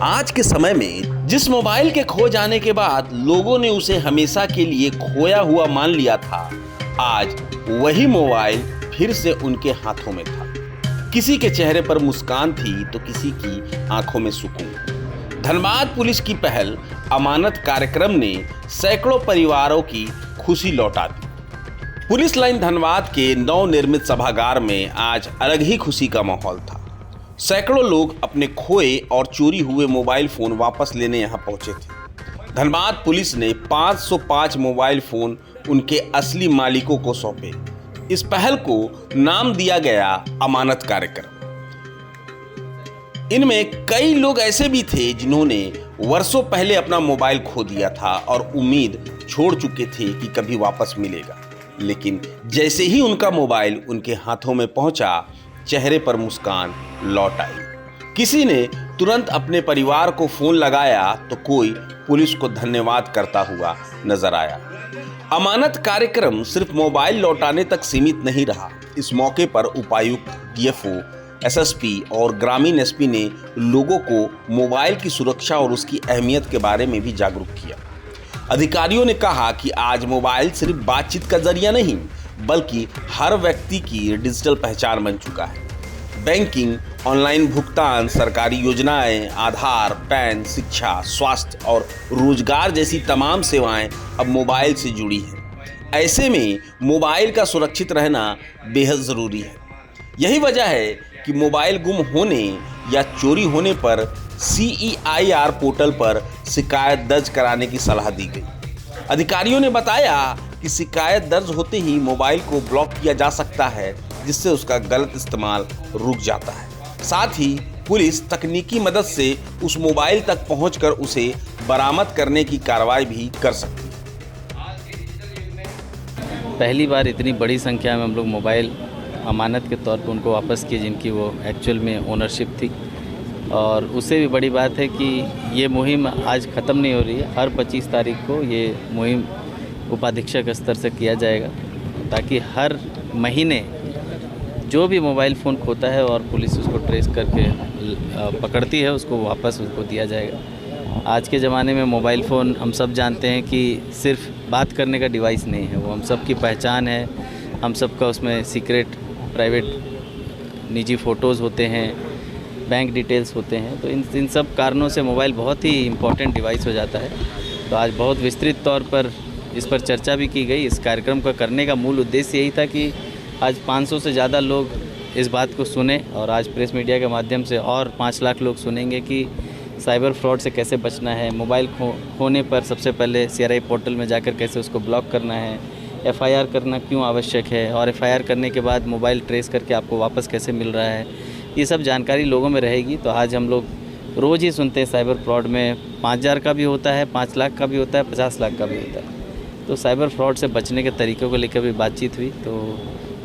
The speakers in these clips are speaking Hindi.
आज के समय में जिस मोबाइल के खो जाने के बाद लोगों ने उसे हमेशा के लिए खोया हुआ मान लिया था, आज वही मोबाइल फिर से उनके हाथों में था। किसी के चेहरे पर मुस्कान थी तो किसी की आंखों में सुकून। धनबाद पुलिस की पहल अमानत कार्यक्रम ने सैकड़ों परिवारों की खुशी लौटा दी। पुलिस लाइन धनबाद के नवनिर्मित सभागार में आज अलग ही खुशी का माहौल था। सैकड़ों लोग अपने खोए और चोरी हुए मोबाइल फोन वापस लेने यहां पहुंचे थे। धनबाद पुलिस ने 505 मोबाइल फोन उनके असली मालिकों को सौंपे। इस पहल को नाम दिया गया अमानत कार्यक्रम। इनमें कई लोग ऐसे भी थे जिन्होंने वर्षों पहले अपना मोबाइल खो दिया था और उम्मीद छोड़ चुके थे कि कभी वापस मिलेगा, लेकिन जैसे ही उनका मोबाइल उनके हाथों में पहुंचा, चेहरे पर मुस्कान लौट आई। किसी ने तुरंत अपने परिवार को फोन लगाया तो कोई पुलिस को धन्यवाद करता हुआ नजर आया। अमानत कार्यक्रम सिर्फ मोबाइल लौटाने तक सीमित नहीं रहा। इस मौके पर उपायुक्त, डीएफओ, एसएसपी और ग्रामीण एसपी ने लोगों को मोबाइल की सुरक्षा और उसकी अहमियत के बारे में भी जागरूक किया। अधिकारियों ने कहा कि आज मोबाइल सिर्फ बातचीत का जरिया नहीं, बल्कि हर व्यक्ति की डिजिटल पहचान बन चुका है। बैंकिंग, ऑनलाइन भुगतान, सरकारी योजनाएं, आधार, पैन, शिक्षा, स्वास्थ्य और रोजगार जैसी तमाम सेवाएं अब मोबाइल से जुड़ी हैं। ऐसे में मोबाइल का सुरक्षित रहना बेहद ज़रूरी है। यही वजह है कि मोबाइल गुम होने या चोरी होने पर CEIR पोर्टल पर शिकायत दर्ज कराने की सलाह दी गई। अधिकारियों ने बताया कि शिकायत दर्ज होते ही मोबाइल को ब्लॉक किया जा सकता है, जिससे उसका गलत इस्तेमाल रुक जाता है। साथ ही पुलिस तकनीकी मदद से उस मोबाइल तक पहुंचकर उसे बरामद करने की कार्रवाई भी कर सकती है। पहली बार इतनी बड़ी संख्या में हम लोग मोबाइल अमानत के तौर पर उनको वापस किए जिनकी वो एक्चुअल में ओनरशिप थी। और उससे भी बड़ी बात है कि ये मुहिम आज ख़त्म नहीं हो रही है। हर 25 तारीख को ये मुहिम उपाधीक्षक स्तर से किया जाएगा, ताकि हर महीने जो भी मोबाइल फ़ोन खोता है और पुलिस उसको ट्रेस करके पकड़ती है, उसको वापस उसको दिया जाएगा। आज के ज़माने में मोबाइल फ़ोन हम सब जानते हैं कि सिर्फ बात करने का डिवाइस नहीं है, वो हम सब की पहचान है। हम सब का उसमें सीक्रेट, प्राइवेट, निजी फ़ोटोज़ होते हैं, बैंक डिटेल्स होते हैं। तो इन सब कारणों से मोबाइल बहुत ही इम्पोर्टेंट डिवाइस हो जाता है। तो आज बहुत विस्तृत तौर पर इस पर चर्चा भी की गई। इस कार्यक्रम का करने का मूल उद्देश्य यही था कि आज 500 से ज़्यादा लोग इस बात को सुने और आज प्रेस मीडिया के माध्यम से और 5 लाख लोग सुनेंगे कि साइबर फ्रॉड से कैसे बचना है, मोबाइल खोने पर सबसे पहले CRI पोर्टल में जाकर कैसे उसको ब्लॉक करना है, FIR करना क्यों आवश्यक है और FIR करने के बाद मोबाइल ट्रेस करके आपको वापस कैसे मिल रहा है। ये सब जानकारी लोगों में रहेगी। तो आज हम लोग रोज़ ही सुनते हैं साइबर फ्रॉड में 5000 का भी होता है, 5 लाख का भी होता है, 50 लाख का भी होता है। तो साइबर फ्रॉड से बचने के तरीक़ों को लेकर भी बातचीत हुई। तो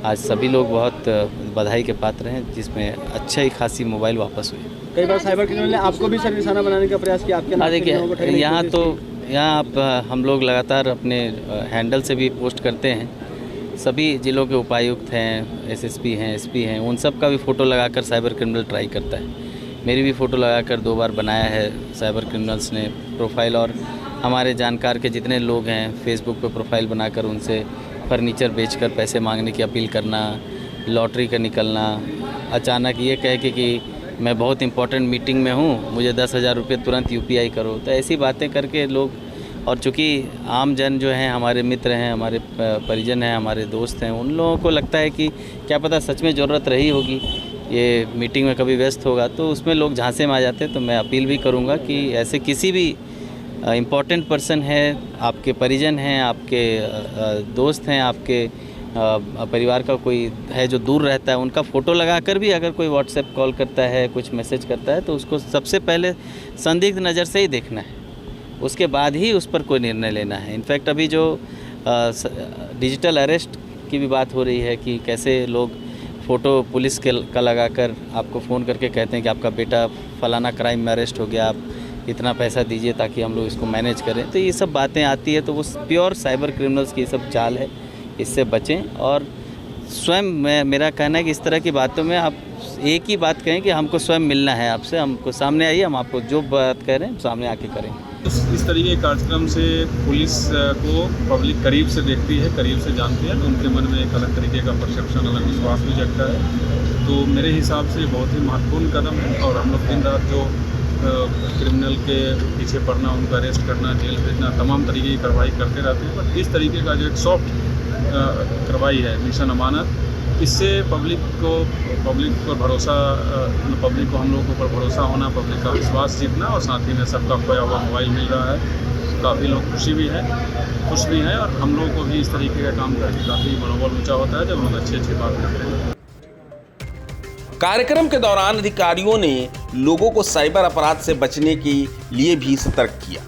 आज सभी लोग बहुत बधाई के पात्र हैं, जिसमें अच्छा ही खासी मोबाइल वापस हुई। कई बार साइबर क्रिमिनल ने आपको भी सर निशाना बनाने का प्रयास किया आपके नाम। देखिए, यहाँ आप हम लोग लगातार अपने हैंडल से भी पोस्ट करते हैं। सभी जिलों के उपायुक्त हैं, SSP हैं, SP हैं, उन सब का भी फ़ोटो लगाकर साइबर क्रिमिनल ट्राई करता है। मेरी भी फ़ोटो लगाकर 2 बार बनाया है साइबर क्रिमिनल्स ने प्रोफाइल। और हमारे जानकार के जितने लोग हैं, फेसबुक पे प्रोफाइल बनाकर उनसे फर्नीचर बेचकर पैसे मांगने की अपील करना, लॉटरी का निकलना, अचानक ये कह के कि मैं बहुत इंपॉर्टेंट मीटिंग में हूँ, मुझे 10,000 रुपये तुरंत UPI करो। तो ऐसी बातें करके लोग, और चूँकि आम जन जो हैं, हमारे मित्र हैं, हमारे परिजन हैं, हमारे दोस्त हैं, उन लोगों को लगता है कि क्या पता सच में ज़रूरत रही होगी, ये मीटिंग में कभी व्यस्त होगा, तो उसमें लोग झांसे में आ जाते हैं। तो मैं अपील भी करूँगा कि ऐसे किसी भी इम्पॉर्टेंट पर्सन है, आपके परिजन हैं, आपके दोस्त हैं, आपके परिवार का कोई है जो दूर रहता है, उनका फ़ोटो लगाकर भी अगर कोई व्हाट्सएप कॉल करता है, कुछ मैसेज करता है, तो उसको सबसे पहले संदिग्ध नज़र से ही देखना है, उसके बाद ही उस पर कोई निर्णय लेना है। इनफैक्ट अभी जो डिजिटल अरेस्ट की भी बात हो रही है कि कैसे लोग फ़ोटो पुलिस का लगाकर आपको फ़ोन करके कहते हैं कि आपका बेटा फ़लाना क्राइम में अरेस्ट हो गया, आप इतना पैसा दीजिए ताकि हम लोग इसको मैनेज करें। तो ये सब बातें आती है, तो वो प्योर साइबर क्रिमिनल्स की सब चाल है। इससे बचें और स्वयं मेरा कहना है कि इस तरह की बातों में आप एक ही बात कहें कि हमको स्वयं मिलना है आपसे, हमको सामने आइए, हम आपको जो बात कह रहे हैं सामने आके करेंगे। इस तरीके के कार्यक्रम से पुलिस को पब्लिक करीब से देखती है, करीब से जानती है, तो उनके मन में एक अलग तरीके का परसेप्शन, अलग विश्वास भी जगता है। तो मेरे हिसाब से बहुत ही महत्वपूर्ण कदम है और हम लोग दिन रात जो क्रिमिनल के पीछे पड़ना, उनको अरेस्ट करना, जेल भेजना, तमाम तरीके की कार्रवाई करते रहते हैं। बट इस तरीके का जो एक सॉफ्ट कार्रवाई है, मिशन अमानत, इससे पब्लिक को भरोसा, पब्लिक को हम लोगों के ऊपर भरोसा होना, पब्लिक का विश्वास जीतना और साथ ही में सबका खोया हुआ मोबाइल मिल रहा है। काफ़ी लोग खुश भी हैं और हम लोगों को भी इस तरीके का काम करके काफ़ी मनोबल ऊंचा होता है जब लोग अच्छी बात करते हैं। कार्यक्रम के दौरान अधिकारियों ने लोगों को साइबर अपराध से बचने के लिए भी सतर्क किया।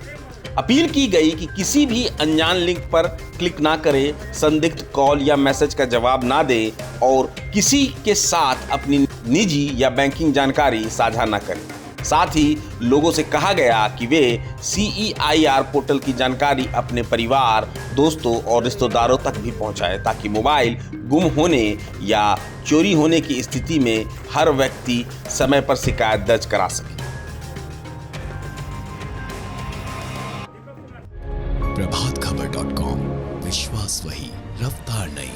अपील की गई कि किसी भी अनजान लिंक पर क्लिक ना करें, संदिग्ध कॉल या मैसेज का जवाब ना दें और किसी के साथ अपनी निजी या बैंकिंग जानकारी साझा ना करें। साथ ही लोगों से कहा गया कि वे CEIR पोर्टल की जानकारी अपने परिवार, दोस्तों और रिश्तेदारों तक भी पहुंचाएं ताकि मोबाइल गुम होने या चोरी होने की स्थिति में हर व्यक्ति समय पर शिकायत दर्ज करा सके। प्रभातखबर.com, विश्वास वही, रफ्तार नहीं।